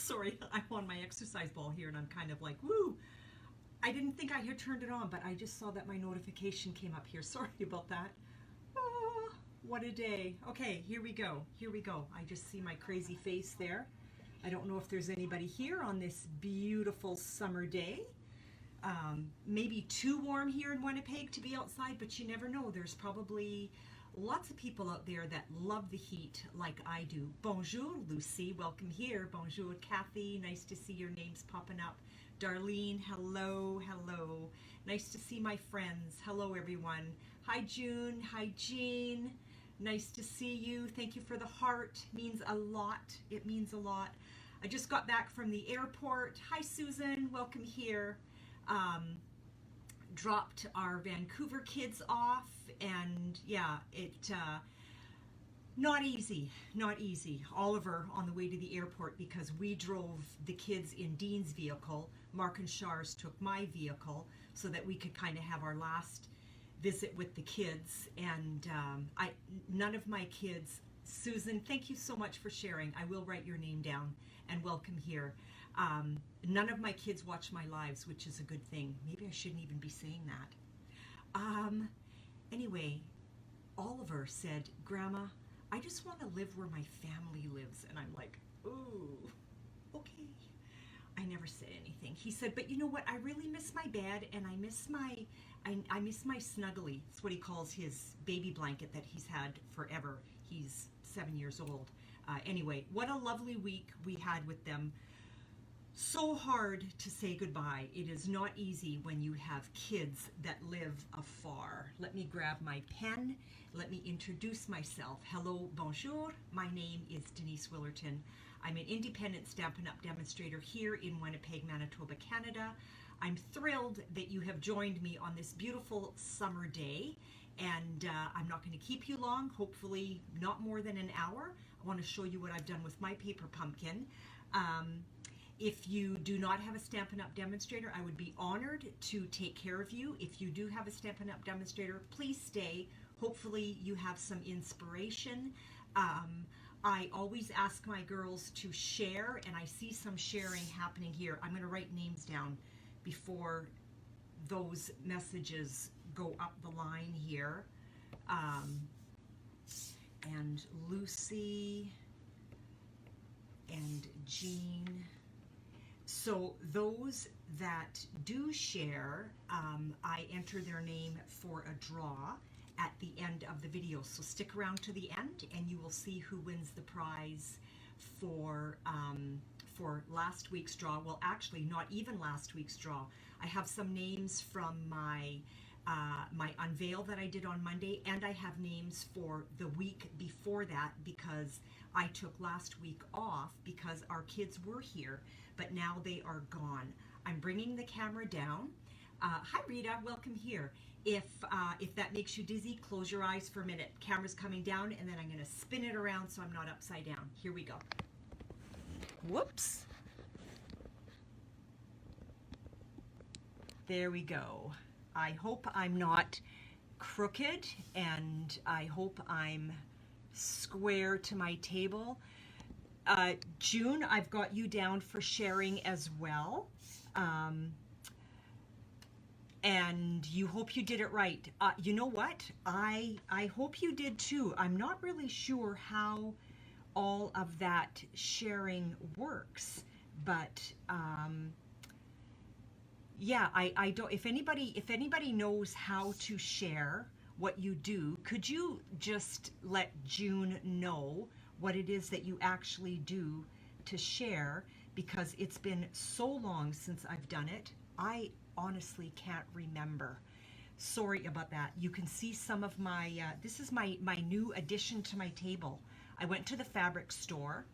Sorry, I'm on my exercise ball here and I'm kind of like, woo. I didn't think I had turned it on, but I just saw that my notification came up here. Sorry about that. Oh, what a day. Okay, here we go. Here we go. I just see my crazy face there. I don't know if there's anybody here on this beautiful summer day. Maybe too warm here in Winnipeg to be outside, but you never know. There's probably lots of people out there that love the heat like I do. Bonjour, Lucy. Welcome here. Bonjour, Kathy. Nice to see your names popping up. Darlene, hello, hello. Nice to see my friends. Hello, everyone. Hi, June. Hi, Jean. Nice to see you. Thank you for the heart. Means a lot. It means a lot. I just got back from the airport. Hi, Susan. Welcome here. Dropped our Vancouver kids off, and yeah, not easy, not easy. Oliver on the way to the airport, because we drove the kids in Dean's vehicle. Mark and Shars took my vehicle so that we could kind of have our last visit with the kids. And none of my kids, Susan, thank you so much for sharing. I will write your name down, and welcome here. None of my kids watch my lives, which is a good thing. Maybe I shouldn't even be saying that. Anyway, Oliver said, Grandma, I just want to live where my family lives. And I'm like, ooh, okay. I never said anything. He said, but you know what? I really miss my bed, and I miss my snuggly. That's what he calls his baby blanket that he's had forever. He's 7 years old. Anyway, what a lovely week we had with them. So hard to say goodbye. It is not easy when you have kids that live afar. Let me grab my pen. Let me introduce myself. Hello, bonjour. My name is Denise Willerton. I'm an independent Stampin' Up! Demonstrator here in Winnipeg, Manitoba, Canada. I'm thrilled that you have joined me on this beautiful summer day, and I'm not going to keep you long, hopefully not more than an hour. I want to show you what I've done with my paper pumpkin. If you do not have a Stampin' Up! Demonstrator, I would be honored to take care of you. If you do have a Stampin' Up! Demonstrator, please stay. Hopefully you have some inspiration. I always ask my girls to share, and I see some sharing happening here. I'm going to write names down before those messages go up the line here. And Lucy and Jean. So those that do share, I enter their name for a draw at the end of the video. So stick around to the end and you will see who wins the prize for last week's draw. Well, actually not even last week's draw. I have some names from my my unveil that I did on Monday, and I have names for the week before that because I took last week off because our kids were here, but now they are gone. I'm bringing the camera down. Hi Rita, welcome here. If that makes you dizzy, close your eyes for a minute. Camera's coming down, and then I'm going to spin it around so I'm not upside down. Here we go. Whoops. There we go. I hope I'm not crooked, and I hope I'm square to my table. June, I've got you down for sharing as well. And you hope you did it right. You know what? I hope you did too. I'm not really sure how all of that sharing works, but yeah, I don't. If anybody knows how to share what you do, could you just let June know what it is that you actually do to share? Because it's been so long since I've done it. I honestly can't remember. Sorry about that. You can see some of my, this is my new addition to my table. I went to the fabric store,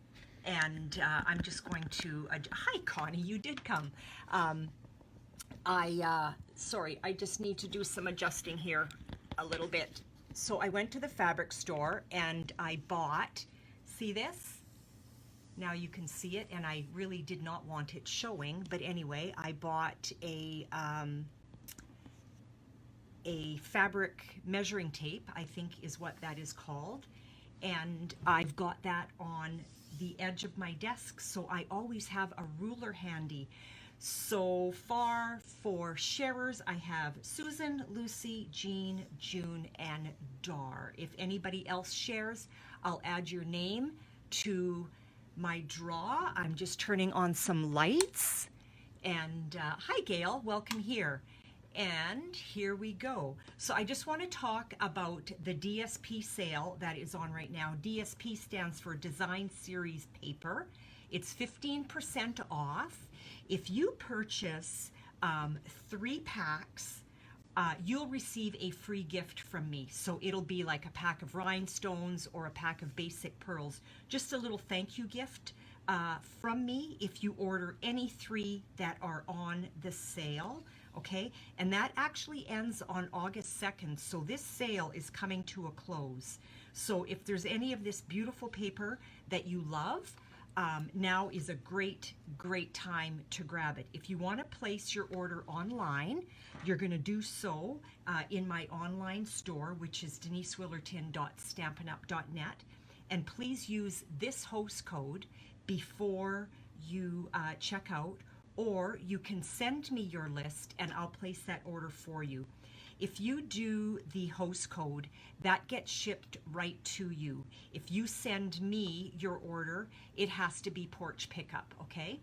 and I'm just going to, hi Connie, you did come. Sorry, I just need to do some adjusting here a little bit. So I went to the fabric store and I bought, see this? Now you can see it, and I really did not want it showing, but anyway, I bought a fabric measuring tape, I think is what that is called, and I've got that on the edge of my desk, so I always have a ruler handy. So far for sharers, I have Susan, Lucy, Jean, June, and Dar. If anybody else shares, I'll add your name to my draw. I'm just turning on some lights. And hi, Gail, welcome here. And here we go. So I just want to talk about the DSP sale that is on right now. DSP stands for Design Series Paper. It's 15% off. If you purchase 3 packs, you'll receive a free gift from me. So it'll be like a pack of rhinestones or a pack of basic pearls. Just a little thank you gift from me if you order any 3 that are on the sale, okay? And that actually ends on August 2nd, so this sale is coming to a close. So if there's any of this beautiful paper that you love, now is a great time to grab it. If you want to place your order online, you're going to do so in my online store, which is denisewillerton.stampinup.net. And please use this host code before you check out, or you can send me your list and I'll place that order for you. If you do the host code, that gets shipped right to you. If you send me your order, it has to be porch pickup, okay?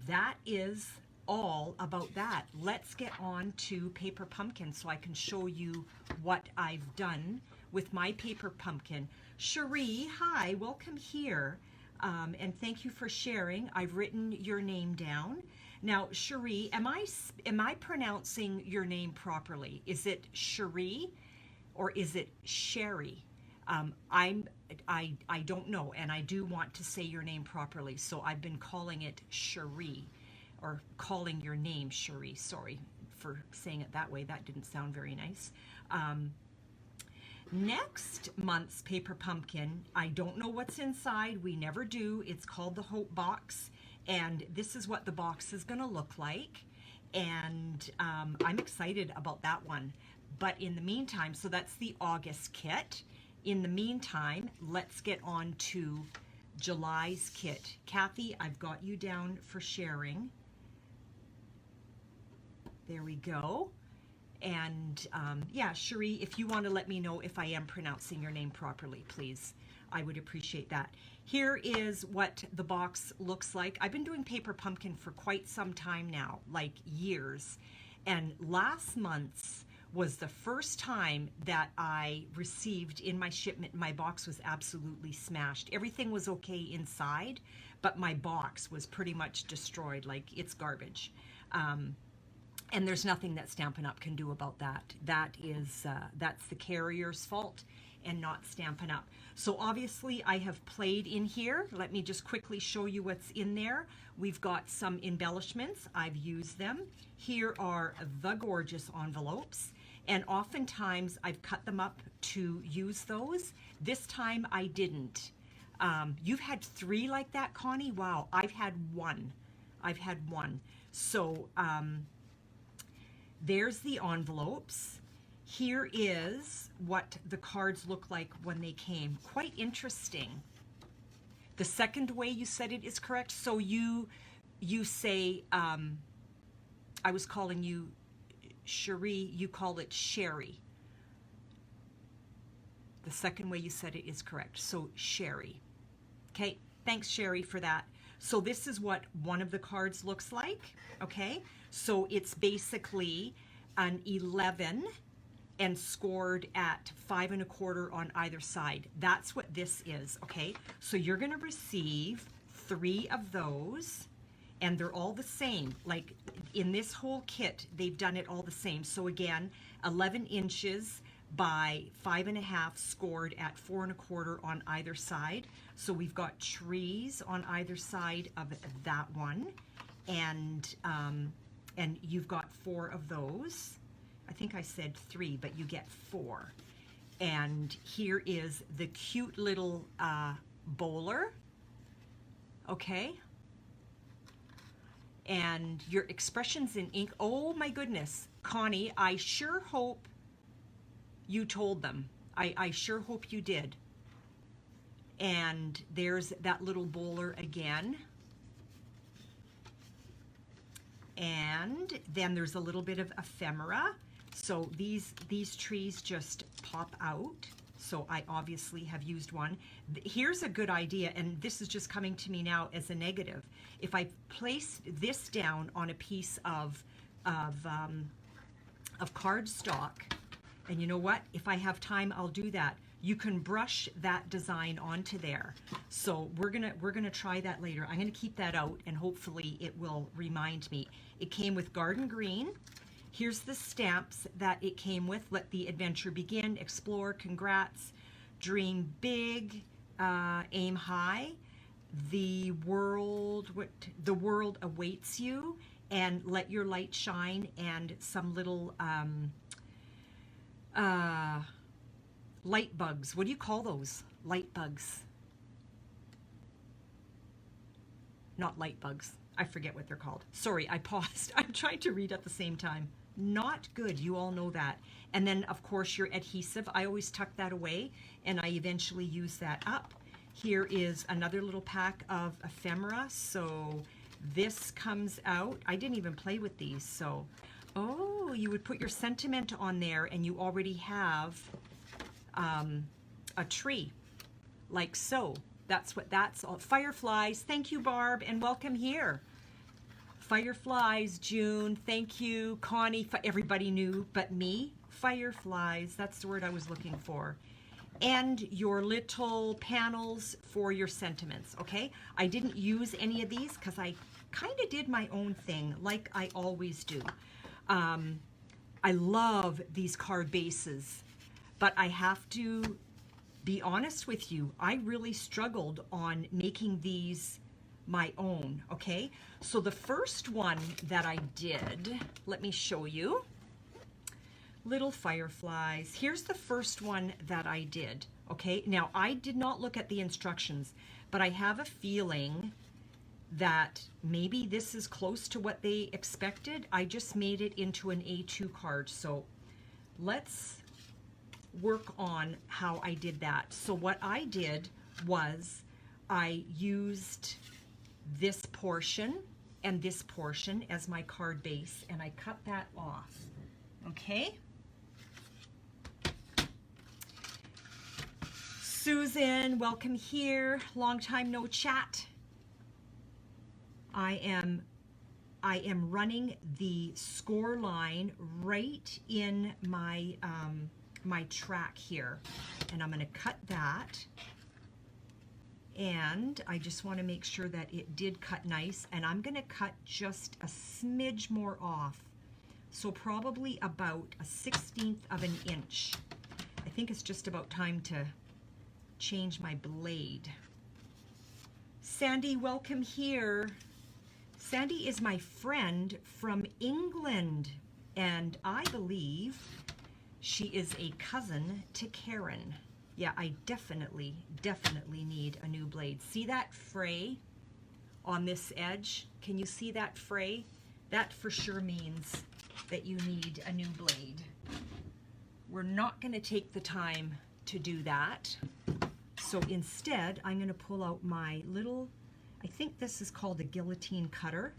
That is all about that. Let's get on to Paper Pumpkin so I can show you what I've done with my Paper Pumpkin. Cherie, hi, welcome here. And thank you for sharing. I've written your name down. Now, Cherie, am I pronouncing your name properly? Is it Cherie or is it Sherry? I don't know, and I do want to say your name properly, so I've been calling it Cherie, or calling your name Cherie. Sorry for saying it that way. That didn't sound very nice. Next month's Paper Pumpkin, I don't know what's inside. We never do. It's called the Hope Box, and this is what the box is going to look like. And I'm excited about that one. But in the meantime, so that's the August kit. In the meantime, let's get on to July's kit. Kathy, I've got you down for sharing. There we go. And yeah, Cherie, if you want to let me know if I am pronouncing your name properly, please. I would appreciate that. Here is what the box looks like. I've been doing Paper Pumpkin for quite some time now, like years. And last month's was the first time that I received in my shipment, my box was absolutely smashed. Everything was okay inside, but my box was pretty much destroyed, like it's garbage. And there's nothing that Stampin' Up can do about that. That's the carrier's fault and not Stampin' Up. So obviously I have played in here. Let me just quickly show you what's in there. We've got some embellishments. I've used them. Here are the gorgeous envelopes. And oftentimes I've cut them up to use those. This time I didn't. You've had 3 like that, Connie? Wow, I've had 1. I've had 1. So there's the envelopes. Here is what the cards look like when they came. Quite interesting. The second way you said it is correct. So you say, I was calling you Cherie, you call it Sherry. The second way you said it is correct. So Sherry. Okay, thanks Sherry for that. So this is what one of the cards looks like. Okay, so it's basically an 11 and scored at 5 1/4 on either side. That's what this is. Okay, so you're going to receive 3 of those. And they're all the same. Like in this whole kit, they've done it all the same. So again, 11 inches by 5 1/2 scored at 4 1/4 on either side. So we've got trees on either side of that one. And you've got 4 of those. I think I said 3, but you get 4. And here is the cute little bowler. Okay. And your expressions in ink. Oh my goodness, Connie, I sure hope you told them. I sure hope you did. And there's that little bowler again. And then there's a little bit of ephemera. So these trees just pop out. So I obviously have used one. Here's a good idea, and this is just coming to me now as a negative. If I place this down on a piece of cardstock, and you know what? If I have time, I'll do that. You can brush that design onto there. So we're gonna try that later. I'm gonna keep that out, and hopefully it will remind me. It came with Garden Green. Here's the stamps that it came with. Let the adventure begin, explore, congrats, dream big, aim high, the world awaits you, and let your light shine, and some little light bugs. What do you call those? Light bugs. Not light bugs. I forget what they're called. Sorry, I paused. I'm trying to read at the same time. Not good, you all know that. And then of course your adhesive, I always tuck that away and I eventually use that up. Here is another little pack of ephemera. So this comes out, I didn't even play with these. So, oh, you would put your sentiment on there and you already have a tree, like so. That's what that's all. Fireflies, thank you Barb, and welcome here. Fireflies, June, thank you. Connie, everybody knew but me. Fireflies, that's the word I was looking for. And your little panels for your sentiments, okay? I didn't use any of these because I kind of did my own thing like I always do. I love these card bases, but I have to be honest with you. I really struggled on making these my own, okay? So the first one that I did, let me show you. Little fireflies. Here's the first one that I did, okay? Now, I did not look at the instructions, but I have a feeling that maybe this is close to what they expected. I just made it into an A2 card. So let's work on how I did that. So what I did was I used this portion and this portion as my card base, and I cut that off, okay? Susan, welcome here. Long time no chat. I am running the score line right in my my track here, and I'm going to cut that. And I just want to make sure that it did cut nice, and I'm going to cut just a smidge more off, so probably about a 1/16 of an inch. I think it's just about time to change my blade. Sandy, welcome here. Sandy is my friend from England, and I believe she is a cousin to Karen. Yeah, I definitely need a new blade. See that fray on this edge? Can you see that fray? That for sure means that you need a new blade. We're not going to take the time to do that. So instead, I'm going to pull out my little, I think this is called a guillotine cutter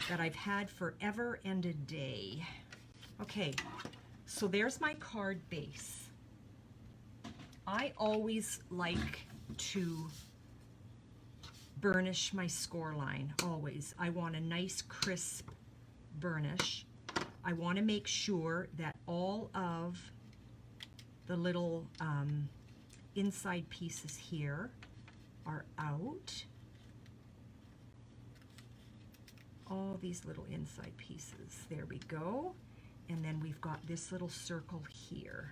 that I've had forever and a day. Okay, so there's my card base. I always like to burnish my score line, always. I want a nice crisp burnish. I want to make sure that all of the little inside pieces here are out. All these little inside pieces, there we go. And then we've got this little circle here.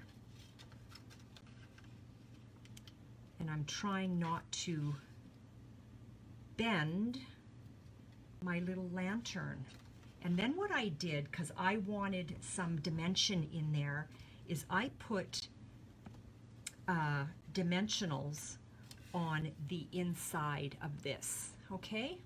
And I'm trying not to bend my little lantern. And then what I did, because I wanted some dimension in there, is I put dimensionals on the inside of this, okay?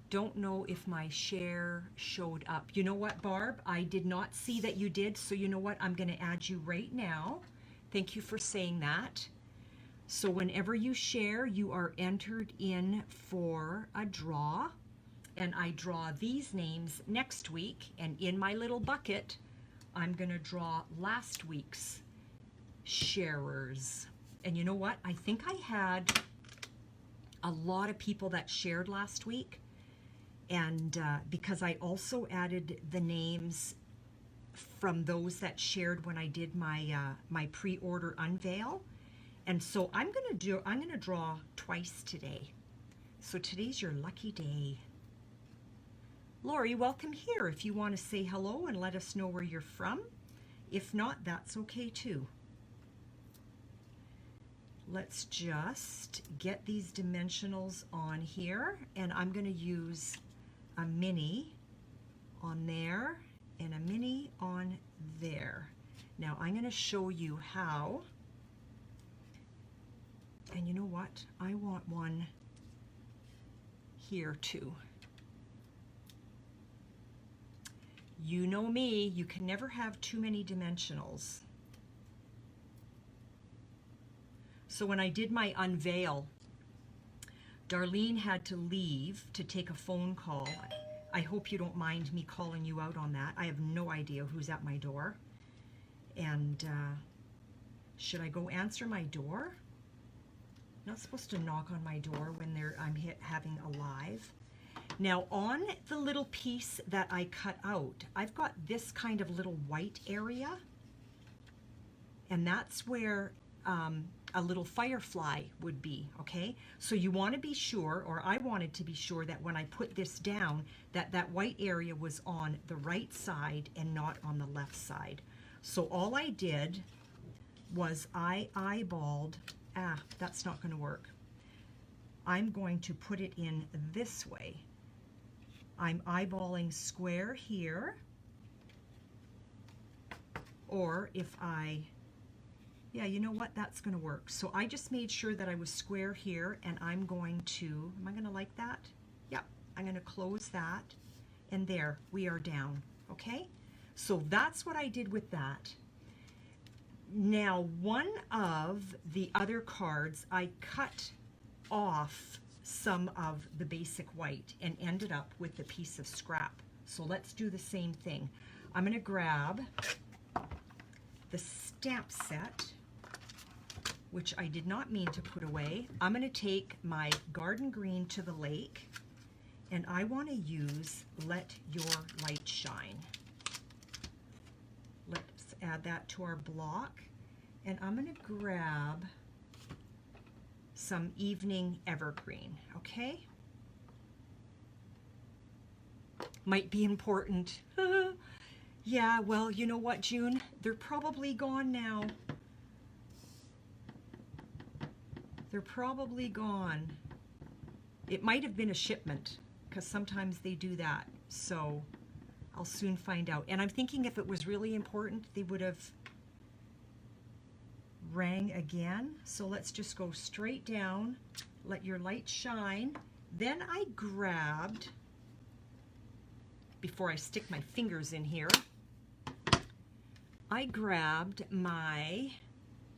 Don't know if my share showed up. You know what, Barb? I did not see that you did, so you know what? I'm going to add you right now Thank you for saying that. So whenever you share, you are entered in for a draw. And I draw these names next week. And in my little bucket, I'm going to draw last week's sharers. And you know what? I think I had a lot of people that shared last week. And because I also added the names from those that shared when I did my my pre-order unveil. And so I'm gonna draw twice today. So today's your lucky day. Lori, welcome here if you want to say hello and let us know where you're from. If not, that's okay too. Let's just get these dimensionals on here, and I'm going to use a mini on there and a mini on there. Now I'm going to show you how, and you know what? I want one here too. You know me, you can never have too many dimensionals. So when I did my unveil, Darlene had to leave to take a phone call. I hope you don't mind me calling you out on that. I have no idea who's at my door. And should I go answer my door? Not supposed to knock on my door when I'm having a live. Now on the little piece that I cut out, I've got this kind of little white area. And that's where a little firefly would be, okay? So you want to be sure, or I wanted to be sure, that when I put this down, that white area was on the right side and not on the left side. So all I did was I eyeballed, that's not going to work. I'm going to put it in this way. I'm eyeballing square here, or if yeah, you know what? That's going to work. So I just made sure that I was square here, and I'm going to, am I going to like that? Yep, I'm going to close that, and there, we are down, okay? So that's what I did with that. Now, one of the other cards, I cut off some of the basic white and ended up with a piece of scrap. So let's do the same thing. I'm going to grab the stamp set, which I did not mean to put away. I'm going to take my garden green to the lake, and I want to use Let Your Light Shine. Let's add that to our block, and I'm going to grab some Evening Evergreen, okay? Might be important. Yeah, well, you know what, June? They're probably gone now. They're probably gone. It might have been a shipment, because sometimes they do that. So I'll soon find out. And I'm thinking if it was really important, they would have rang again. So let's just go straight down, Let Your Light Shine. Then I grabbed, before I stick my fingers in here, I grabbed my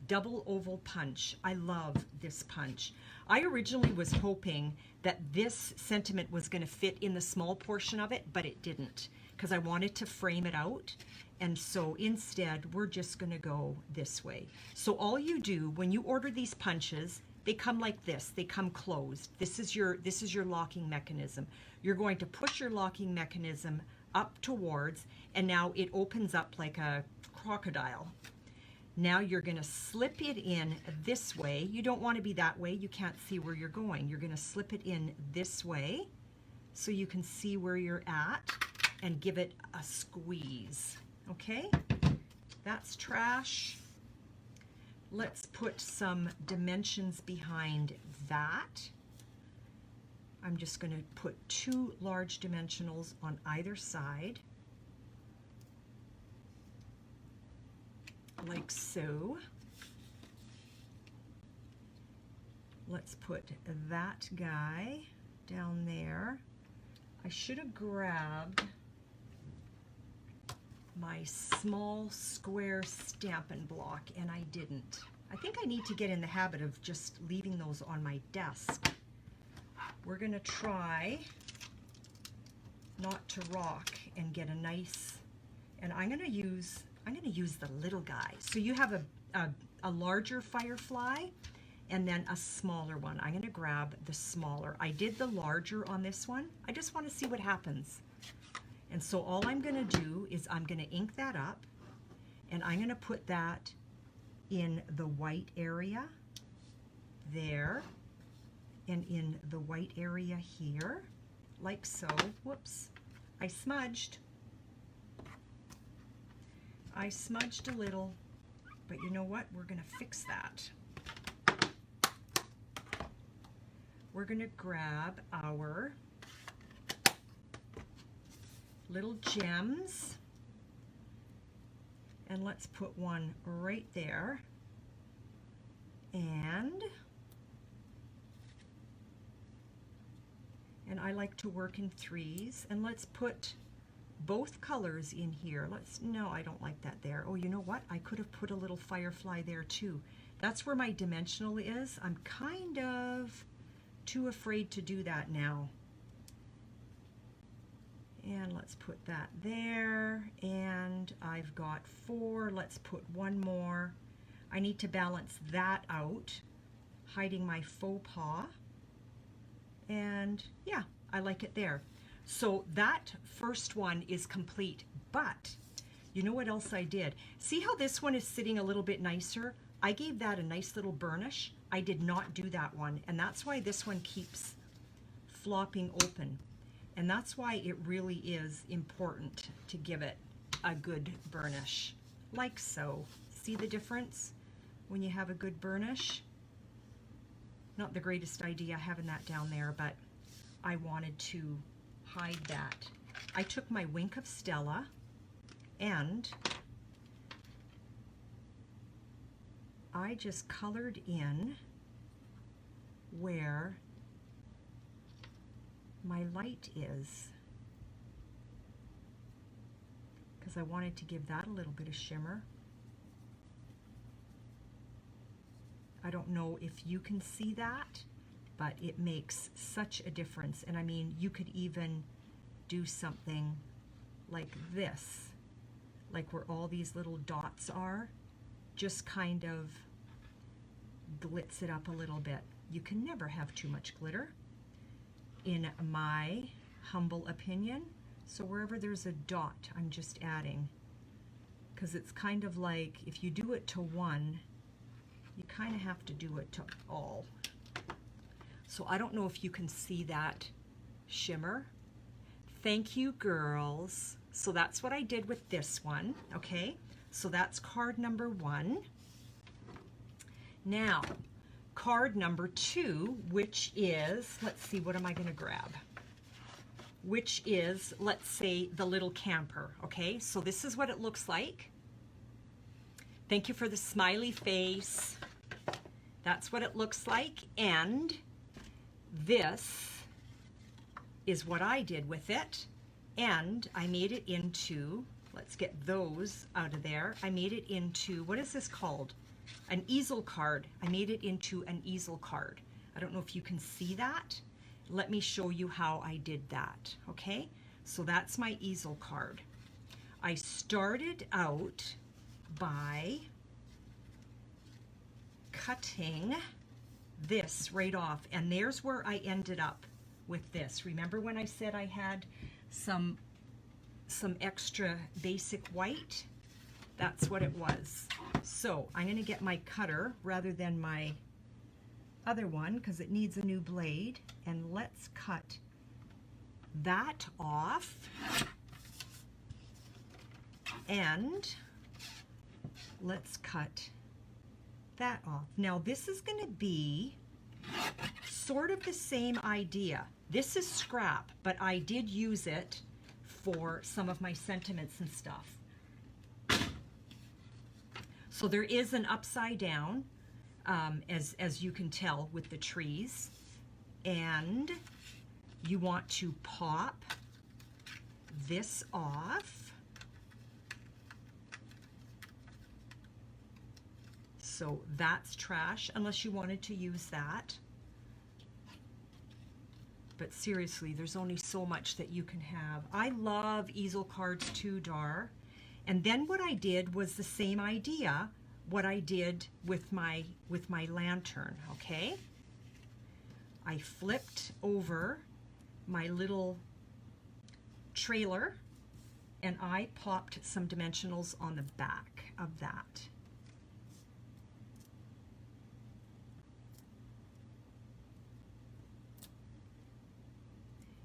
double oval punch. I love this punch. I originally was hoping that this sentiment was going to fit in the small portion of it, but it didn't, because I wanted to frame it out. And so instead, we're just going to go this way. So all you do when you order these punches, they come like this. They come closed. This is your locking mechanism. You're going to push your locking mechanism up towards, and now it opens up like a crocodile. Now you're going to slip it in this way. You don't want to be that way. You can't see where you're going. You're going to slip it in this way so you can see where you're at and give it a squeeze. Okay? That's trash. Let's put some dimensions behind that. I'm just going to put 2 large dimensionals on either side, like so. Let's put that guy down there. I should have grabbed my small square Stampin' Block, and I didn't. I think I need to get in the habit of just leaving those on my desk. We're gonna try not to rock and get a nice, and I'm gonna use the little guy. So you have a larger firefly and then a smaller one. I'm gonna grab the smaller. I did the larger on this one. I just wanna see what happens. And so all I'm gonna do is I'm gonna ink that up, and I'm gonna put that in the white area there, and in the white area here, like so. Whoops, I smudged. I smudged a little, but you know what? We're gonna fix that. We're gonna grab our little gems, and let's put one right there, and I like to work in threes, and let's put both colors in here. No, I don't like that there. Oh, you know what? I could have put a little firefly there too. That's where my dimensional is. I'm kind of too afraid to do that now. And let's put that there, and I've got 4. Let's put one more. I need to balance that out, hiding my faux pas. And yeah, I like it there. So that first one is complete, but you know what else I did? See how this one is sitting a little bit nicer? I gave that a nice little burnish. I did not do that one, and that's why this one keeps flopping open. And that's why it really is important to give it a good burnish, like so. See the difference when you have a good burnish? Not the greatest idea having that down there, but I wanted to hide that. I took my Wink of Stella and I just colored in where my light is, because I wanted to give that a little bit of shimmer. I don't know if you can see that, but it makes such a difference. And I mean, you could even do something like this, like where all these little dots are, just kind of glitz it up a little bit. You can never have too much glitter, in my humble opinion. So wherever there's a dot, I'm just adding, because it's kind of like if you do it to one, you kind of have to do it to all. So I don't know if you can see that shimmer. Thank you, girls. So that's what I did with this one, okay? So that's card number 1. Now, card number 2, which is, let's see, what am I going to grab? Which is, let's say, the little camper, okay? So this is what it looks like. Thank you for the smiley face. That's what it looks like. And this is what I did with it. And I made it into, let's get those out of there. I made it into, what is this called? An easel card. I made it into an easel card. I don't know if you can see that. Let me show you how I did that, okay? So that's my easel card. I started out by cutting this right off, and there's where I ended up with this. Remember when I said I had some extra basic white? That's what it was. So I'm going to get my cutter rather than my other one because it needs a new blade, and let's cut that off. And let's cut that off. Now this is going to be sort of the same idea. This is scrap, but I did use it for some of my sentiments and stuff. So there is an upside down, as you can tell with the trees, and you want to pop this off So that's trash unless you wanted to use that. But seriously, there's only so much that you can have. I love easel cards too, Dar. And then what I did was the same idea, what I did with my lantern, okay? I flipped over my little trailer and I popped some dimensionals on the back of that.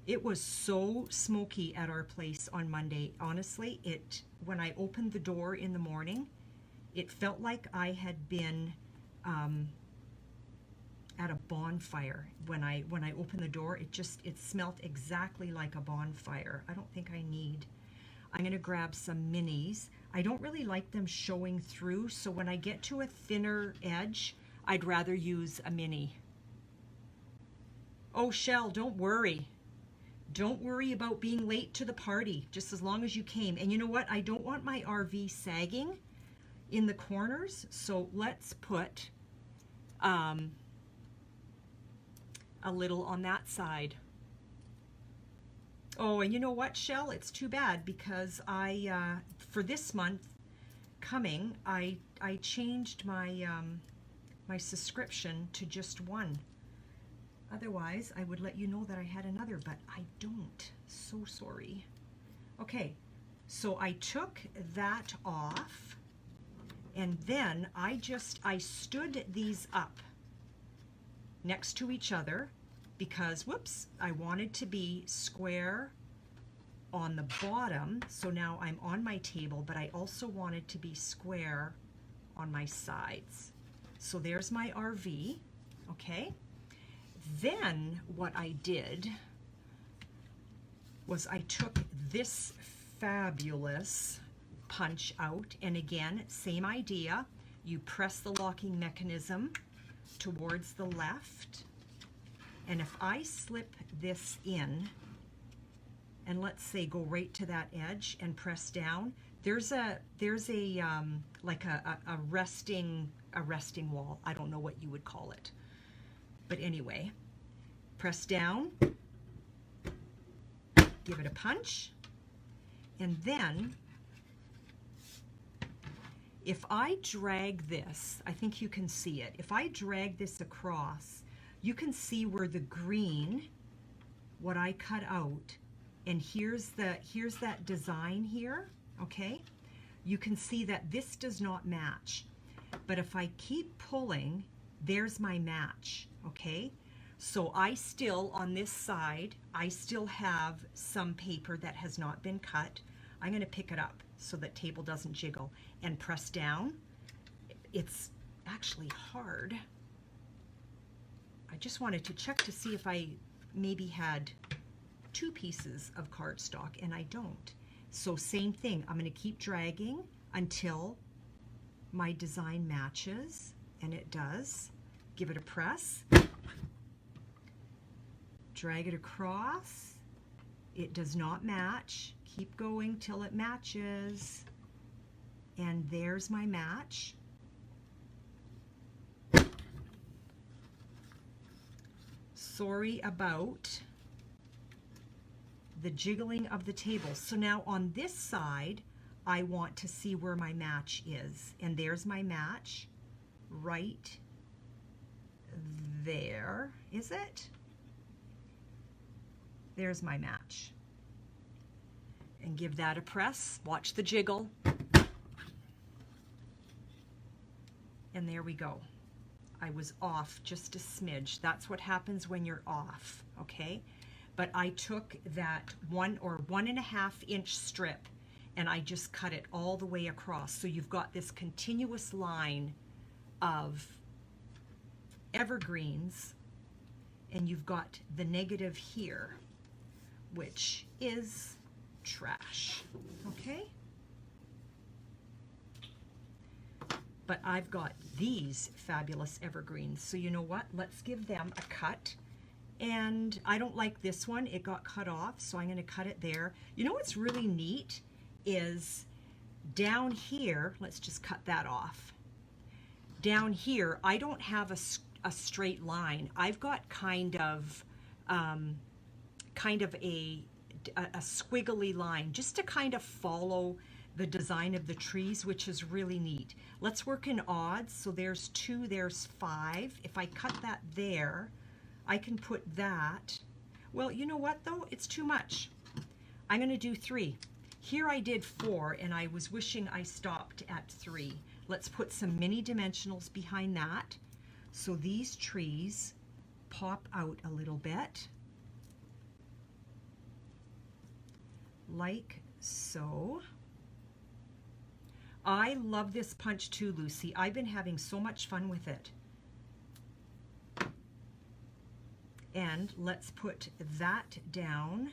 It was so smoky at our place on Monday. Honestly, when I opened the door in the morning, it felt like I had been at a bonfire. When I opened the door, it smelled exactly like a bonfire. I don't think I need. I'm gonna grab some minis. I don't really like them showing through, so when I get to a thinner edge, I'd rather use a mini. Oh, Shell, don't worry. Don't worry about being late to the party, just as long as you came. And you know what? I don't want my RV sagging in the corners, so let's put a little on that side. Oh, and you know what, Shell? It's too bad because for this month coming, I changed my my subscription to just one. Otherwise, I would let you know that I had another, but I don't. So sorry. Okay, so I took that off, and then I stood these up next to each other because, whoops, I wanted to be square on the bottom. So now I'm on my table, but I also wanted to be square on my sides. So there's my RV, okay? Then what I did was I took this fabulous punch out, and again, same idea. You press the locking mechanism towards the left, and if I slip this in, and let's say go right to that edge and press down, there's a like a resting wall. I don't know what you would call it. But anyway, press down, give it a punch, and then if I drag this, I think you can see it. If I drag this across, you can see where the green, what I cut out, and here's that design here, okay? You can see that this does not match. But if I keep pulling, there's my match, okay? So I still, on this side, I still have some paper that has not been cut. I'm gonna pick it up so that table doesn't jiggle and press down. It's actually hard. I just wanted to check to see if I maybe had 2 pieces of cardstock, and I don't. So same thing, I'm gonna keep dragging until my design matches, and it does. Give it a press, drag it across, it does not match, keep going till it matches, and there's my match. Sorry about the jiggling of the table. So now on this side, I want to see where my match is, and there's my match right there. Is it? There's my match. And give that a press. Watch the jiggle. And there we go. I was off just a smidge. That's what happens when you're off, okay? But I took that 1 or 1.5 inch strip and I just cut it all the way across. So you've got this continuous line of evergreens, and you've got the negative here, which is trash, okay? But I've got these fabulous evergreens, so you know what? Let's give them a cut. And I don't like this one. It got cut off, so I'm gonna cut it there. You know what's really neat is down here, let's just cut that off. down here, I don't have a straight line. I've got kind of a squiggly line just to kind of follow the design of the trees, which is really neat. Let's work in odds. So there's 2, there's 5. If I cut that there, I can put that. Well, you know what though? It's too much. I'm going to do 3. Here I did 4, and I was wishing I stopped at 3. Let's put some mini dimensionals behind that. So these trees pop out a little bit. Like so. I love this punch too, Lucy. I've been having so much fun with it. And let's put that down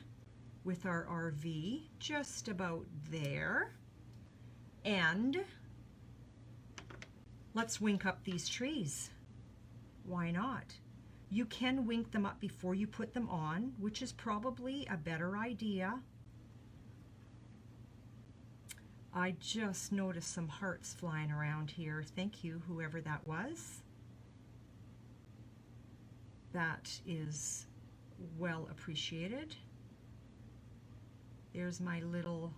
with our RV just about there. And let's wink up these trees. Why not? You can wink them up before you put them on, which is probably a better idea. I just noticed some hearts flying around here. Thank you, whoever that was. That is well appreciated. There's my little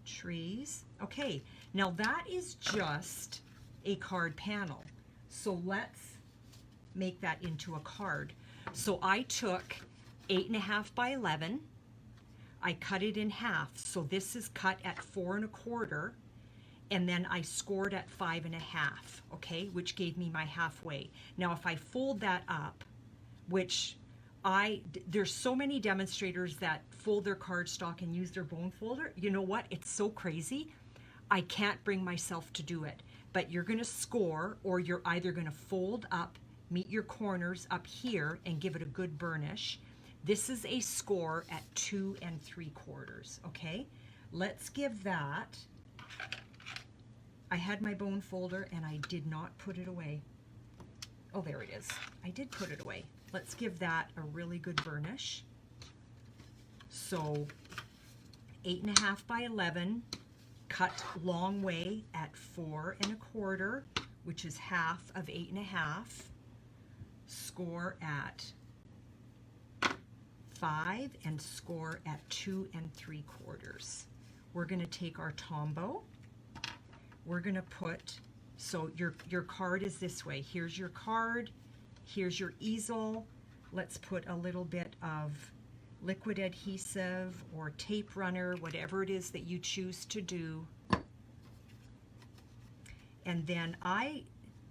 trees. Okay, now that is just a card panel. So let's make that into a card. So I took 8.5 by 11. I cut it in half. So this is cut at 4 1/4, and then I scored at 5 1/2, okay, which gave me my halfway. Now if I fold that up, which there's so many demonstrators that fold their cardstock and use their bone folder. You know what? It's so crazy. I can't bring myself to do it. But you're going to score, or you're either going to fold up, meet your corners up here, and give it a good burnish. This is a score at 2 3/4, okay? Let's give that. I had my bone folder and I did not put it away. Oh, there it is. I did put it away. Let's give that a really good burnish. So 8.5 by 11, cut long way at 4 1/4, which is half of 8.5. Score at 5 and score at 2 3/4. We're going to take our tombow. We're going to put, so your card is this way. Here's your card. Here's your easel. Let's put a little bit of liquid adhesive or tape runner, whatever it is that you choose to do. And then I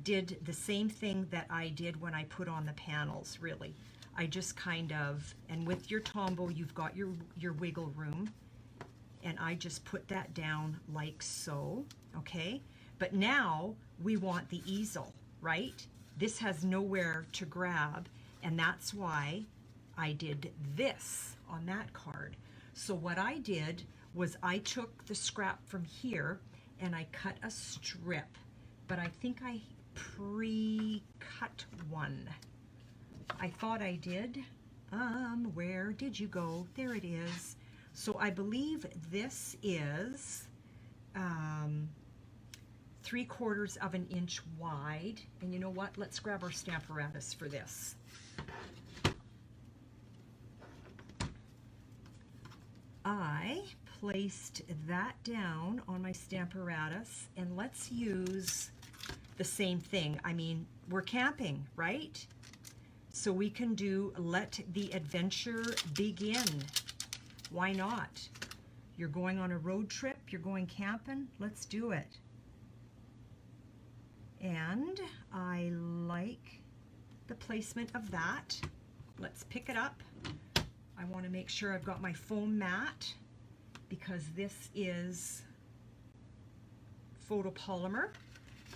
did the same thing that I did when I put on the panels, really. I just kind of, and with your tombow, you've got your wiggle room, and I just put that down like so, okay? But now we want the easel, right? This has nowhere to grab, and that's why I did this on that card. So what I did was I took the scrap from here and I cut a strip, but I think I pre-cut one. I thought I did. Where did you go? There it is. So I believe this is 3/4 of an inch wide. And you know what? Let's grab our Stamparatus for this. I placed that down on my Stamparatus, and let's use the same thing. I mean, we're camping, right? So we can do let the adventure begin. Why not? You're going on a road trip, you're going camping, let's do it. And I like the placement of that. Let's pick it up. I want to make sure I've got my foam mat because this is photopolymer,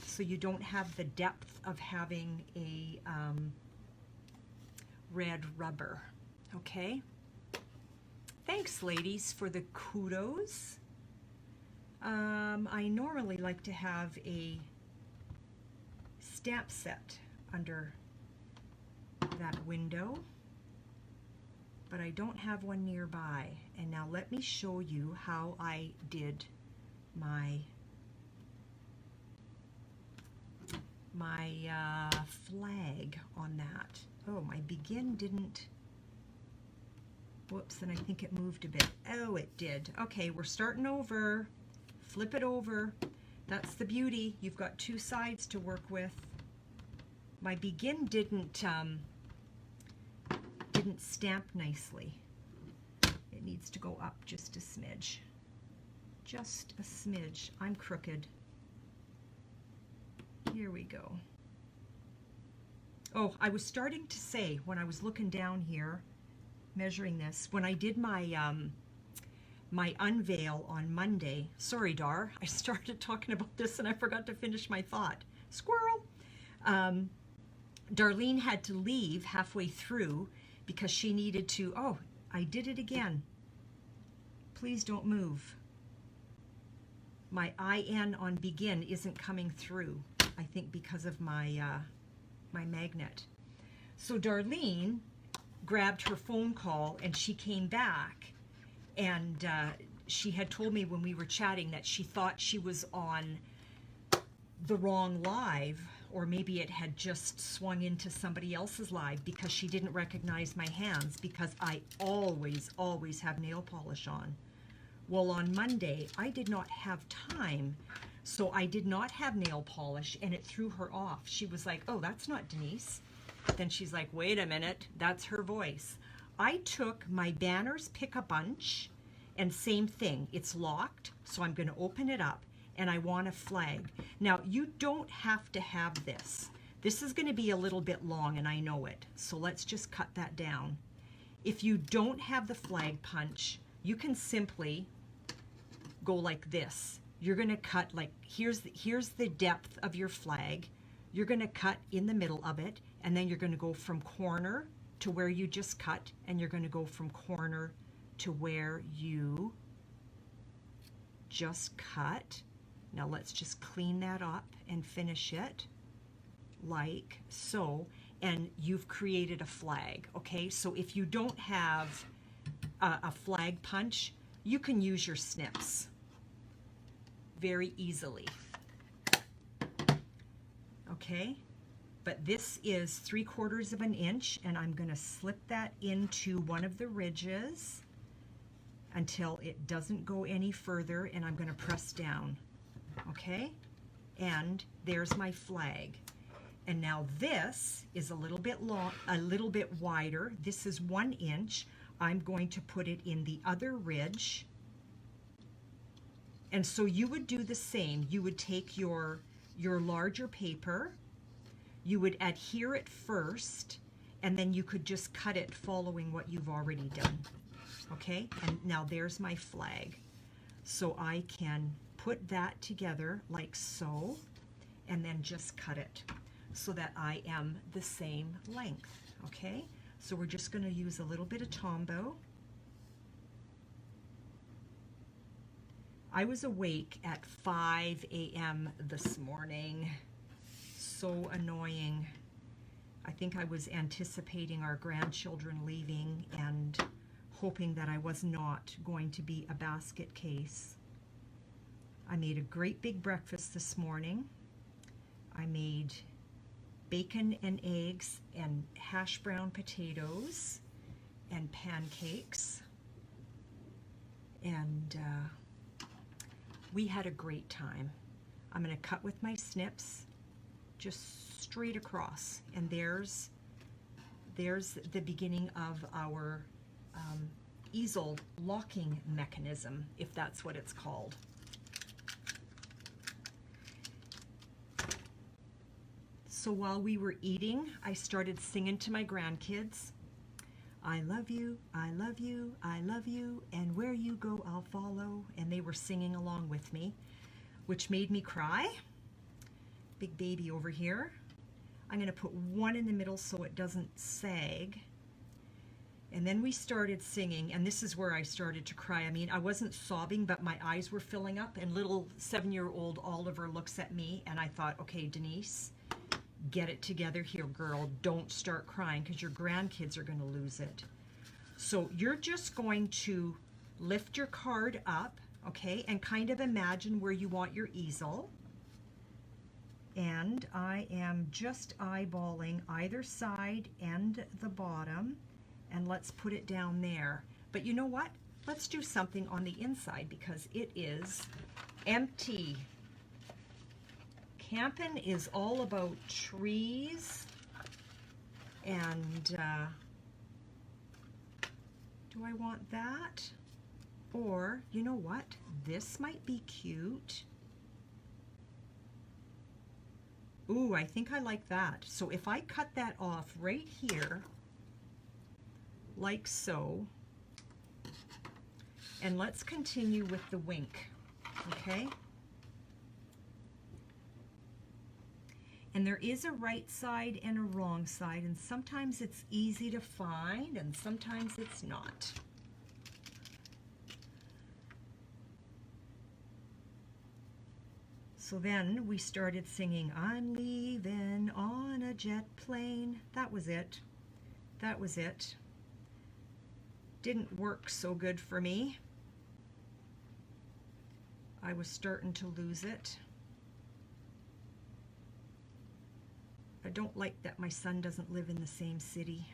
so you don't have the depth of having a red rubber. Okay? Thanks, ladies, for the kudos. I normally like to have a stamp set under that window, but I don't have one nearby. And now let me show you how I did my my flag on that. Oh, my begin didn't, whoops, and I think it moved a bit. Oh, it did. Okay, we're starting over. Flip it over. That's the beauty. You've got two sides to work with. My begin didn't stamp nicely. It needs to go up just a smidge. Just a smidge. I'm crooked. Here we go. Oh, I was starting to say when I was looking down here, measuring this, when I did my my unveil on Monday. Sorry, Dar, I started talking about this and I forgot to finish my thought. Squirrel. Darlene had to leave halfway through because she needed to, oh, I did it again. Please don't move. My IN on begin isn't coming through, I think because of my, my magnet. So Darlene grabbed her phone call and she came back, and she had told me when we were chatting that she thought she was on the wrong live, or maybe it had just swung into somebody else's live because she didn't recognize my hands, because I always have nail polish on. Well, on Monday, I did not have time, so I did not have nail polish, and it threw her off. She was like, oh, that's not Denise. Then she's like, wait a minute, that's her voice. I took my Banners Pick a Bunch, and same thing, it's locked, so I'm going to open it up, and I want a flag. Now, you don't have to have this. This is going to be a little bit long, and I know it, so let's just cut that down. If you don't have the flag punch, you can simply go like this. You're going to cut like, here's the depth of your flag. You're going to cut in the middle of it, and then you're going to go from corner to where you just cut, and you're going to go from corner to where you just cut. Now let's just clean that up and finish it like so, and you've created a flag. Okay, so if you don't have a flag punch, you can use your snips very easily. Okay, but this is 3/4 of an inch, and I'm going to slip that into one of the ridges until it doesn't go any further, and I'm going to press down. Okay, and there's my flag. And now this is a little bit long, a little bit wider. This is 1 inch. I'm going to put it in the other ridge. And so you would do the same. You would take your larger paper, you would adhere it first, and then you could just cut it following what you've already done. Okay, and now there's my flag. So I can put that together like so, and then just cut it so that I am the same length. Okay, so we're just going to use a little bit of Tombow. I was awake at 5 a.m. this morning. So annoying. I think I was anticipating our grandchildren leaving and hoping that I was not going to be a basket case. I made a great big breakfast this morning. I made bacon and eggs and hash brown potatoes and pancakes. And we had a great time. I'm going to cut with my snips just straight across, and there's the beginning of our easel locking mechanism, if that's what it's called. So while we were eating, I started singing to my grandkids. I love you, I love you, I love you, and where you go, I'll follow. And they were singing along with me, which made me cry. Big baby over here. I'm going to put one in the middle so it doesn't sag. And then we started singing, and this is where I started to cry. I mean, I wasn't sobbing, but my eyes were filling up, and little 7-year-old Oliver looks at me, and I thought, okay, Denise, get it together here, girl. Don't start crying because your grandkids are going to lose it. So you're just going to lift your card up, okay, and kind of imagine where you want your easel. and I am just eyeballing either side and the bottom, and let's put it down there. But you know what? Let's do something on the inside because it is empty. Campin' is all about trees, and do I want that? Or, you know what? This might be cute. Ooh, I think I like that. So if I cut that off right here, like so, and let's continue with the wink, okay? And there is a right side and a wrong side, and sometimes it's easy to find and sometimes it's not. So then we started singing, I'm leaving on a jet plane. That was it. That was it. Didn't work so good for me. I was starting to lose it. I don't like that my son doesn't live in the same city.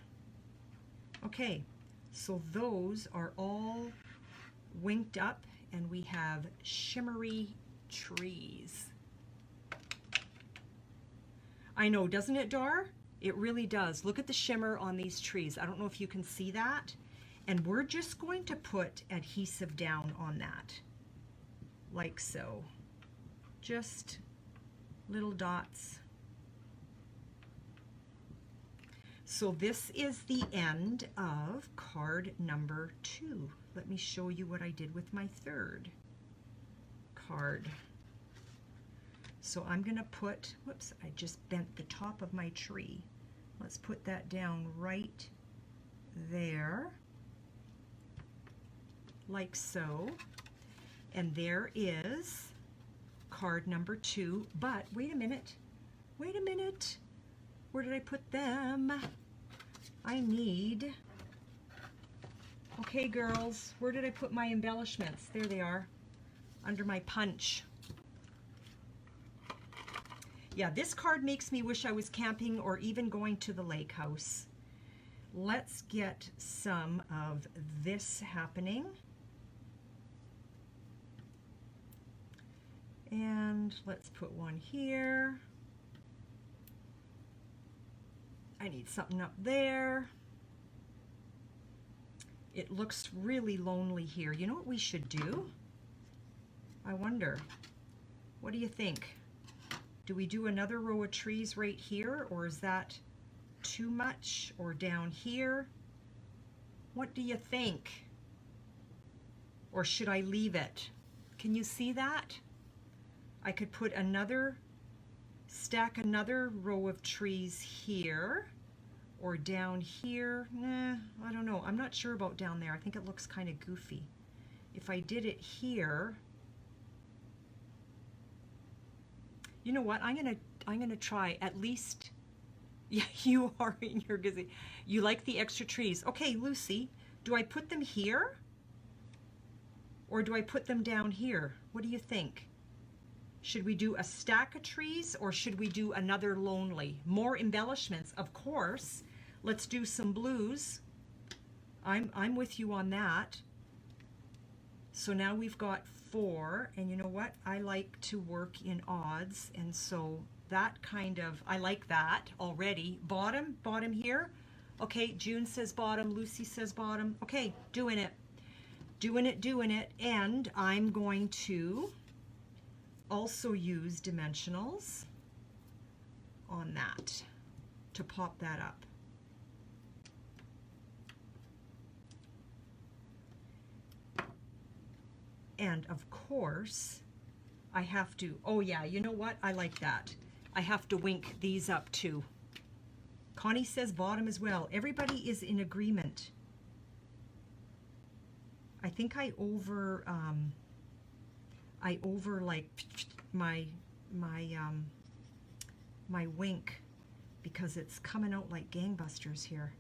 Okay, so those are all winked up, and we have shimmery trees. I know, doesn't it, Dar? It really does. Look at the shimmer on these trees. I don't know if you can see that. And we're just going to put adhesive down on that, like so. Just little dots. So this is the end of card number 2. Let me show you what I did with my third card. So I'm going to put, whoops, I just bent the top of my tree. Let's put that down right there, like so. And there is card number 2. But wait a minute, wait a minute. Where did I put them? I need, okay girls, where did I put my embellishments? There they are, under my punch. Yeah, this card makes me wish I was camping or even going to the lake house. Let's get some of this happening. And let's put one here. I need something up there. It looks really lonely here. You know what we should do? I wonder, what do you think? Do we do another row of trees right here, or is that too much? Or down here? What do you think? Or should I leave it? Can you see that? I could put another, stack another row of trees here, or down here. Nah, I don't know. I'm not sure about down there. I think it looks kind of goofy. If I did it here, you know what? I'm gonna try at least. Yeah, you are in your gazette. You like the extra trees. Okay, Lucy, do I put them here? Or do I put them down here? What do you think? Should we do a stack of trees, or should we do another lonely? More embellishments, of course. Let's do some blues. I'm with you on that. So now we've got 4, and you know what? I like to work in odds, and so that kind of, I like that already. Bottom here. Okay, June says bottom, Lucy says bottom. Okay, doing it. Doing it, and I'm going to also use dimensionals on that to pop that up. And of course, I have to, oh yeah, you know what? I like that. I have to wink these up too. Connie says bottom as well. Everybody is in agreement. I think I over like my wink because it's coming out like gangbusters here.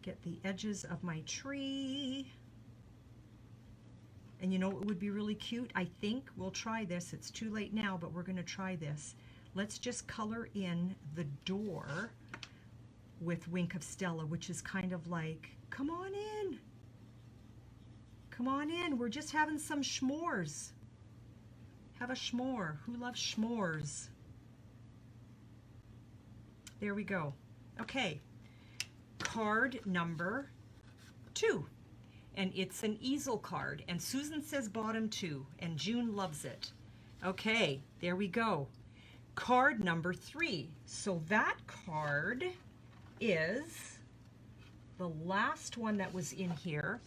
Get the edges of my tree And you know what would be really cute? I think we'll try this. It's too late now, but we're going to try this. Let's just color in the door with Wink of Stella, which is kind of like, come on in. Come on in. We're just having some s'mores. Have a s'more. Who loves s'mores? There we go. Okay. Card number 2. And it's an easel card. And Susan says bottom 2. And June loves it. Okay. There we go. Card number 3. So that card is the last one that was in here,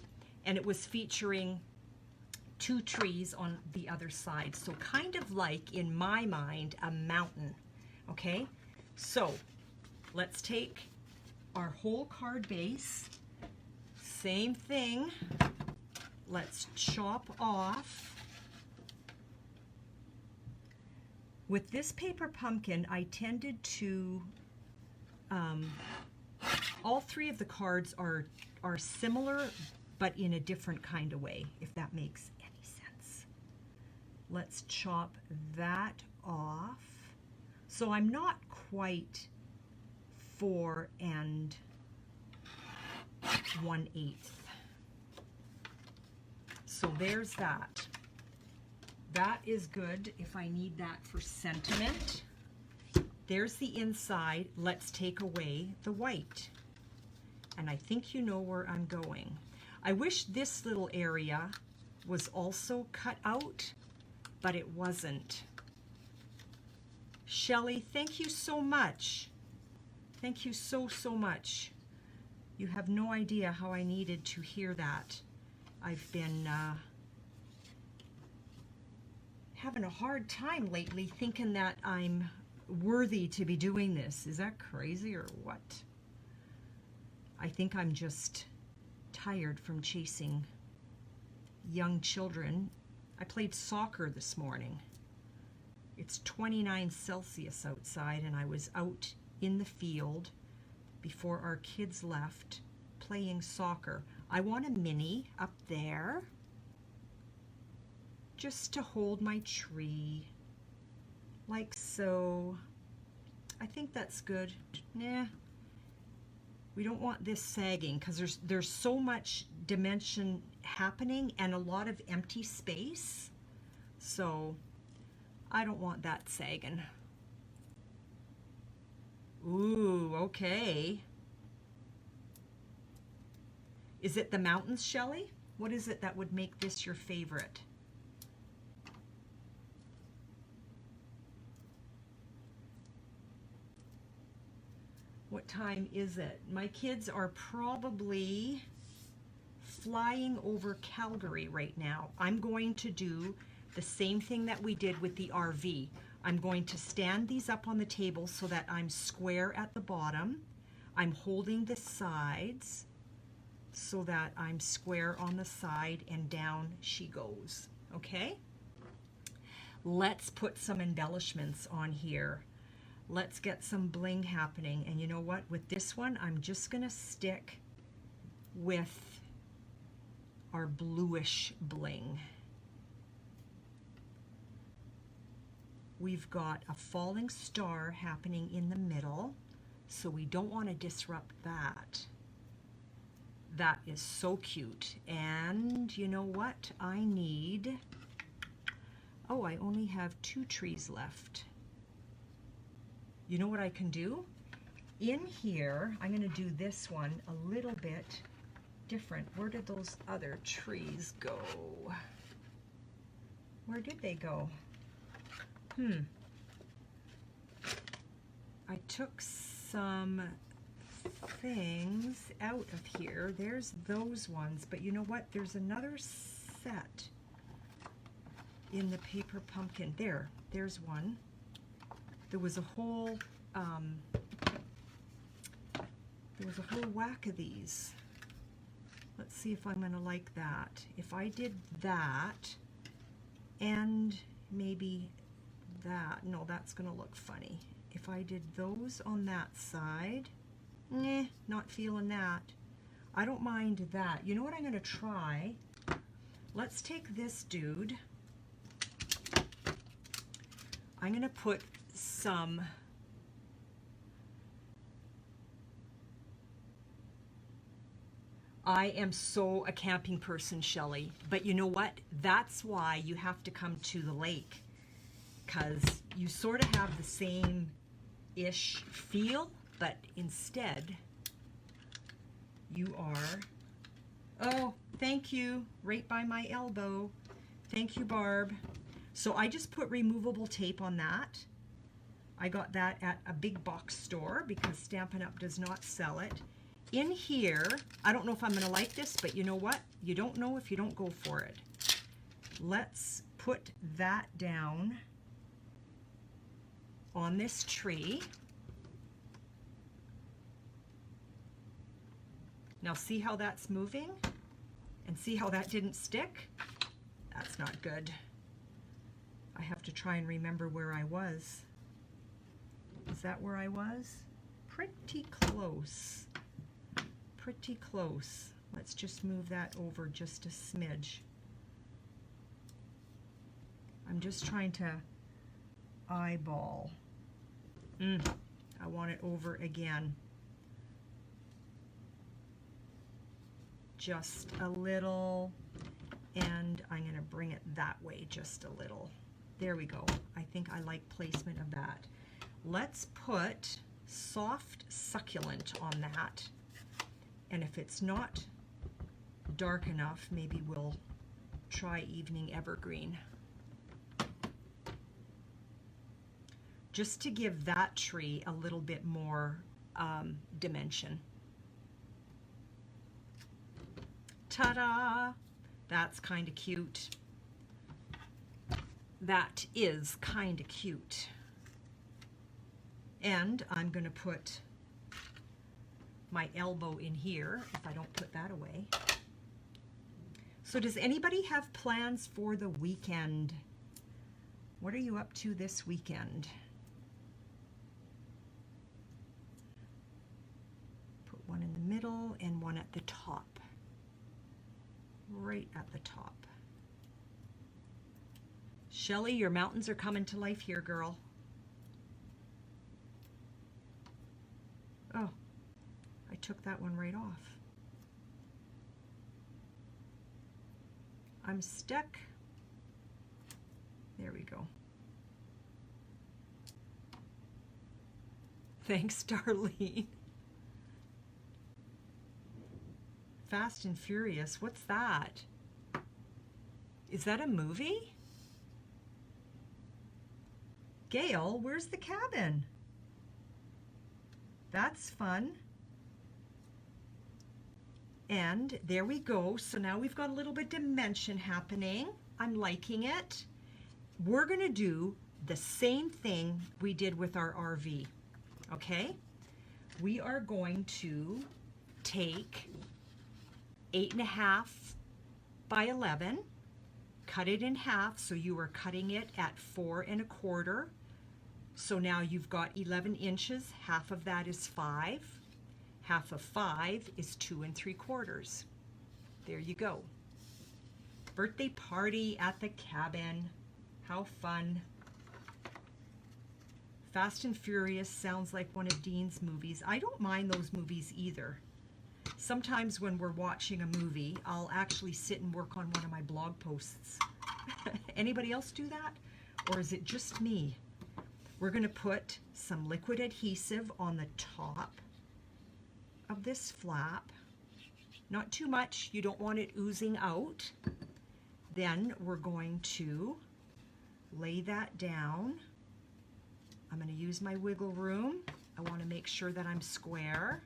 and it was featuring 2 trees on the other side. So kind of like, in my mind, a mountain. Okay, so let's take our whole card base, same thing, let's chop off. With this paper pumpkin, I tended to all 3 of the cards are similar, but in a different kind of way, if that makes any sense. Let's chop that off. So I'm not quite 4 1/8. So there's that. That is good if I need that for sentiment. There's the inside. Let's take away the white. And I think you know where I'm going. I wish this little area was also cut out, but it wasn't. Shelley, thank you so much. Thank you so much. You have no idea how I needed to hear that. I've been having a hard time lately thinking that I'm worthy to be doing this. Is that crazy or what? I think I'm just tired from chasing young children. I played soccer this morning. It's 29 Celsius outside, and I was out in the field before our kids left playing soccer. I want a mini up there just to hold my tree, like so. I think that's good. Nah, we don't want this sagging because there's so much dimension happening and a lot of empty space. So I don't want that sagging. Ooh, okay. Is it the mountains, Shelley? What is it that would make this your favorite? What time is it? My kids are probably flying over Calgary right now. I'm going to do the same thing that we did with the RV. I'm going to stand these up on the table so that I'm square at the bottom. I'm holding the sides so that I'm square on the side, and down she goes. Okay? Let's put some embellishments on here. Let's get some bling happening. And you know what? With this one, I'm just gonna stick with our bluish bling. We've got a falling star happening in the middle, so we don't want to disrupt that. That is so cute. And you know what? I need, oh, I only have 2 trees left. You know what I can do? In here, I'm going to do this one a little bit different. Where did those other trees go? Where did they go? I took some things out of here. There's those ones, but you know what? There's another set in the paper pumpkin. There's one. There was a whole whack of these. Let's see if I'm gonna like that. If I did that and maybe that, no, that's gonna look funny. If I did those on that side, not feeling that. I don't mind that. You know what I'm gonna try? let's take this dude. I'm going to put some I am so a camping person, Shelley, but you know what? That's why you have to come to the lake, because you sort of have the same-ish feel, but instead you are, oh, thank you, right by my elbow. Thank you, Barb. So I just put removable tape on that. I got that at a big box store because Stampin' Up! Does not sell it. In here, I don't know if I'm going to like this, but you know what? You don't know if you don't go for it. Let's put that down on this tree. Now see how that's moving? And see how that didn't stick? That's not good. I have to try and remember where I was. Is that where I was? Pretty close. Pretty close. Let's just move that over just a smidge. I'm just trying to eyeball. I want it over again. Just a little, and I'm going to bring it that way just a little. There we go. I think I like placement of that. Let's put soft succulent on that. And if it's not dark enough, maybe we'll try evening evergreen. Just to give that tree a little bit more dimension. Ta-da! That's kind of cute. That is kind of cute. And I'm going to put my elbow in here if I don't put that away. So does anybody have plans for the weekend? What are you up to this weekend? Put one in the middle and one at the top. Right at the top. Shelley, your mountains are coming to life here, girl. Oh, I took that one right off. I'm stuck. There we go. Thanks, Darlene. Fast and Furious, what's that? Is that a movie? Gail, where's the cabin? That's fun. And there we go. So now we've got a little bit of dimension happening. I'm liking it. We're going to do the same thing we did with our RV. Okay? We are going to take 8.5 by 11, cut it in half, so you are cutting it at 4 1/4. So now you've got 11 inches, half of that is 5. Half of 5 is 2 3/4. There you go. Birthday party at the cabin. How fun. Fast and Furious sounds like one of Dean's movies. I don't mind those movies either. Sometimes when we're watching a movie, I'll actually sit and work on one of my blog posts. Anybody else do that? Or is it just me? We're going to put some liquid adhesive on the top of this flap. Not too much. You don't want it oozing out. Then we're going to lay that down. I'm going to use my wiggle room. I want to make sure that I'm square.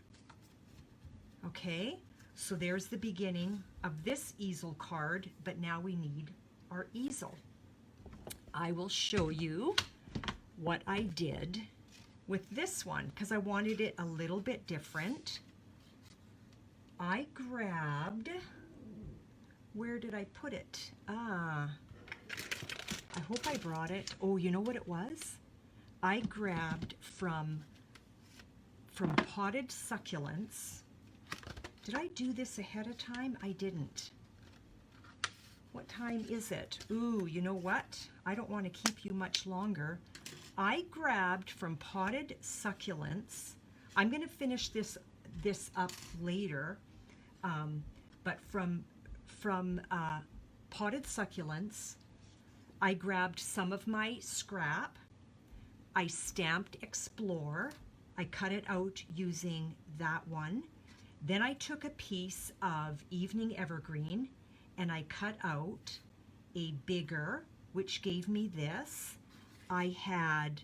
Okay, so there's the beginning of this easel card, but now we need our easel. I will show you what I did with this one because I wanted it a little bit different. I grabbed, where did I put it? I hope I brought it. Oh, you know what it was? I grabbed from potted succulents. Did I do this ahead of time? I didn't. What time is it? Ooh, you know what? I don't want to keep you much longer. I grabbed from Potted Succulents. I'm going to finish this up later, but from Potted Succulents, I grabbed some of my scrap. I stamped Explore. I cut it out using that one. Then I took a piece of Evening Evergreen and I cut out a bigger, which gave me this. I had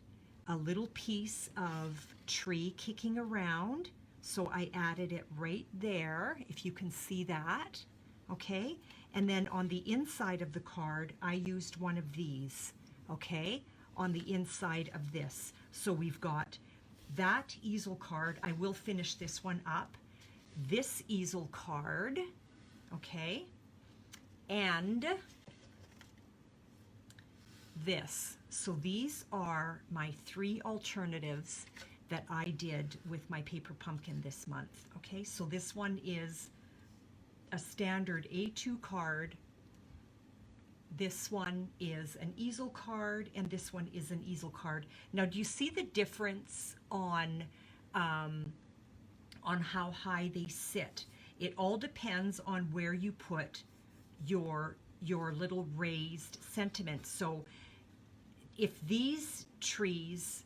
a little piece of tree kicking around, so I added it right there, if you can see that, okay? And then on the inside of the card, I used one of these, okay, on the inside of this. So we've got that easel card. I will finish this one up. This easel card, okay, and this. So these are my 3 alternatives that I did with my paper pumpkin this month. Okay, so this one is a standard A2 card. This one is an easel card, and this one is an easel card. Now, do you see the difference on how high they sit? It all depends on where you put your little raised sentiments. So if these trees,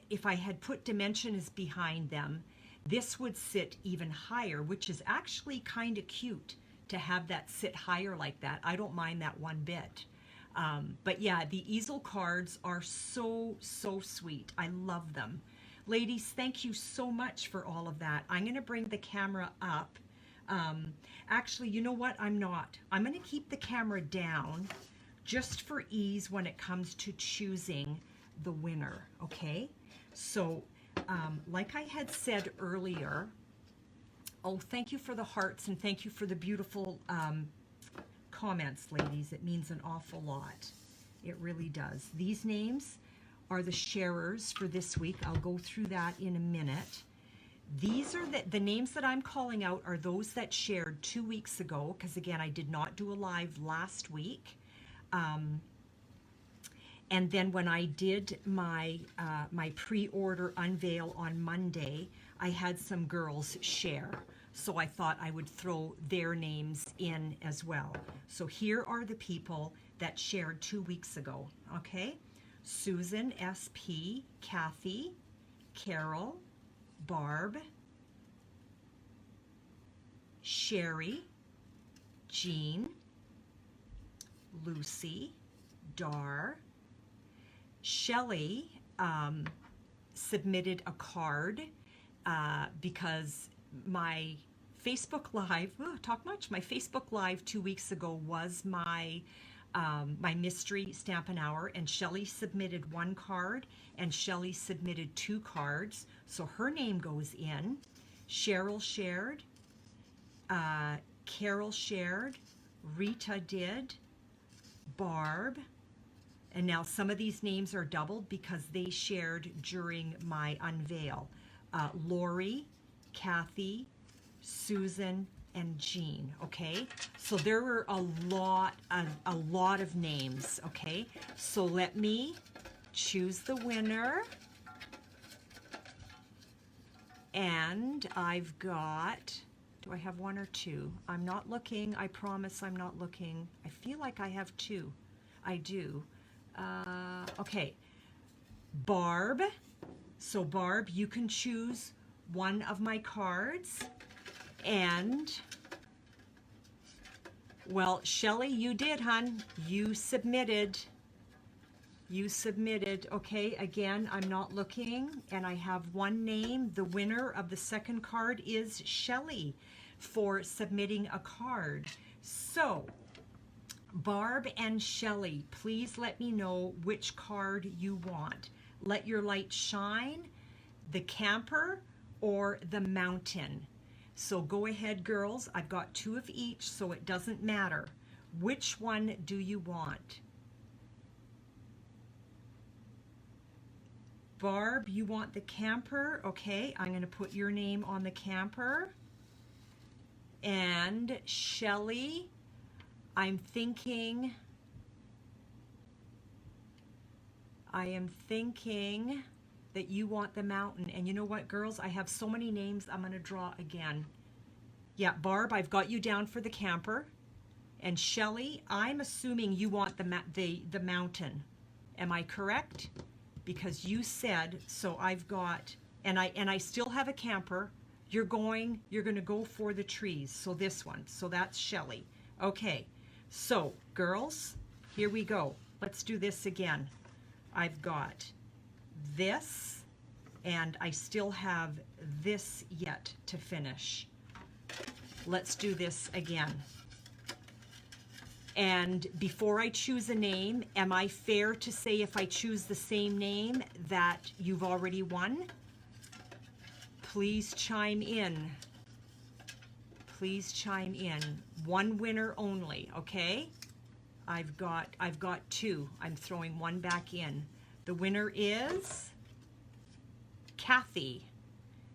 if I had put dimensions behind them, this would sit even higher, which is actually kind of cute to have that sit higher like that. I don't mind that one bit. But yeah, the easel cards are so sweet. I love them. Ladies, thank you so much for all of that. I'm going to bring the camera up. Actually, you know what? I'm not. I'm going to keep the camera down just for ease when it comes to choosing the winner, okay? So, like I had said earlier, oh, thank you for the hearts and thank you for the beautiful comments, ladies. It means an awful lot. It really does. These names are the sharers for this week. I'll go through that in a minute. These are the names that I'm calling out are those that shared 2 weeks ago, because again, I did not do a live last week. And then when I did my my pre-order unveil on Monday, I had some girls share. So I thought I would throw their names in as well. So here are the people that shared 2 weeks ago, okay? Susan, SP, Kathy, Carol, Barb, Sherry, Jean, Lucy, Dar, Shelley submitted a card because my Facebook Live, my Facebook Live 2 weeks ago was my my mystery Stampin' Hour, and Shelley submitted 1 card and Shelley submitted 2 cards, so her name goes in. Cheryl shared, Carol shared, Rita did, Barb, and now some of these names are doubled because they shared during my unveil. Lori, Kathy, Susan, and Jean, okay? So there were a lot of names, okay? So let me choose the winner. And I've got, do I have 1 or 2? I'm not looking, I promise I'm not looking. I feel like I have 2. I do. Okay, Barb. So Barb, you can choose one of my cards. And, well, Shelley, you did, hon. You submitted. You submitted. Okay, again, I'm not looking, and I have 1 name. The winner of the second card is Shelley for submitting a card. So, Barb and Shelley, please let me know which card you want. Let Your Light Shine, the Camper, or the Mountain. So go ahead, girls. I've got 2 of each, so it doesn't matter. Which one do you want? Barb, you want the Camper? Okay, I'm going to put your name on the Camper. And Shelley, I'm thinking that you want the mountain. And you know what, girls? I have so many names I'm going to draw again. Yeah, Barb, I've got you down for the camper. And Shelley, I'm assuming you want the mountain. Am I correct? Because you said, so I've got, and I still have a camper. You're going to go for the trees. So this one. So that's Shelley. Okay. So, girls, here we go. Let's do this again. I've got this, and I still have this yet to finish. Let's do this again. And before I choose a name, am I fair to say if I choose the same name that you've already won? Please chime in. Please chime in. One winner only, okay? I've got two. I'm throwing one back in. The winner is Kathy.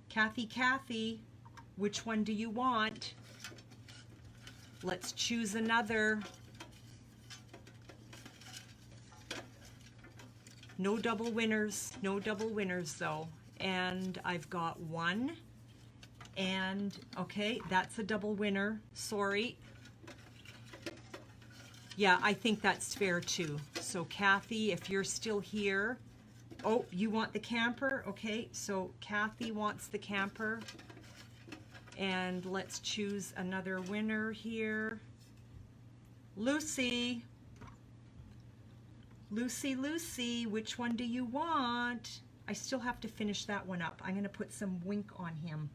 Kathy, which one do you want? Let's choose another. No double winners though. And I've got one. And okay, that's a double winner. Sorry. Yeah, I think that's fair too. So Kathy, if you're still here, oh, you want the camper? Okay, so Kathy wants the camper. And let's choose another winner here. Lucy, which one do you want? I still have to finish that one up. I'm going to put some wink on him.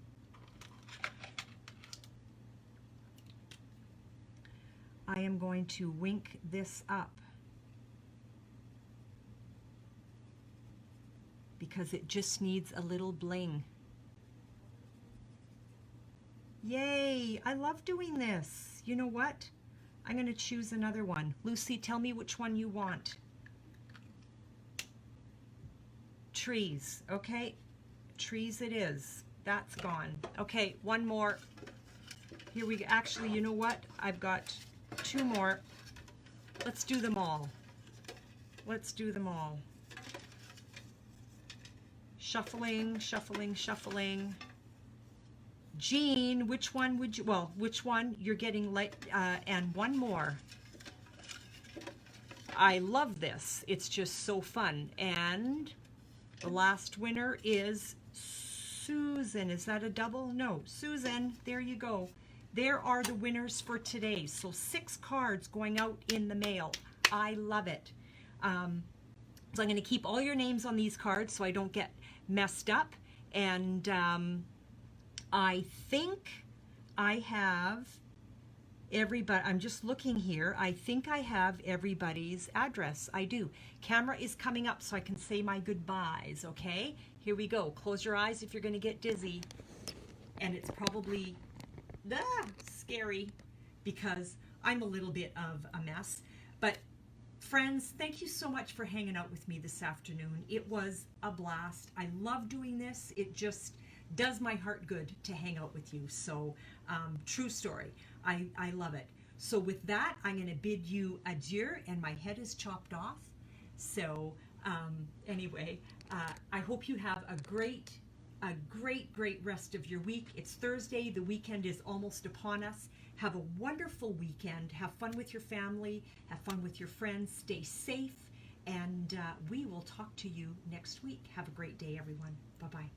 I am going to wink this up because it just needs a little bling. Yay, I love doing this. You know what? I'm going to choose another one. Lucy, tell me which one you want. Trees, okay? Trees it is. That's gone. Okay, one more. Here we go. Actually, you know what? I've got two more. Let's do them all. Let's do them all. Shuffling, shuffling, shuffling. Jean, which one would you, well, which one you're getting late, and one more. I love this. It's just so fun. And the last winner is Susan. Is that a double? No, Susan, there you go. There are the winners for today. So 6 cards going out in the mail. I love it. So I'm going to keep all your names on these cards so I don't get messed up. And I think I have everybody. I'm just looking here. I think I have everybody's address. I do. Camera is coming up so I can say my goodbyes, okay? Here we go. Close your eyes if you're going to get dizzy. And it's probably scary because I'm a little bit of a mess. But friends, thank you so much for hanging out with me this afternoon. It was a blast. I love doing this. It just does my heart good to hang out with you. So true story. I love it. So with that, I'm going to bid you adieu, and my head is chopped off. So anyway, I hope you have a great rest of your week. It's Thursday. The weekend is almost upon us. Have a wonderful weekend. Have fun with your family. Have fun with your friends. Stay safe. And we will talk to you next week. Have a great day, everyone. Bye-bye.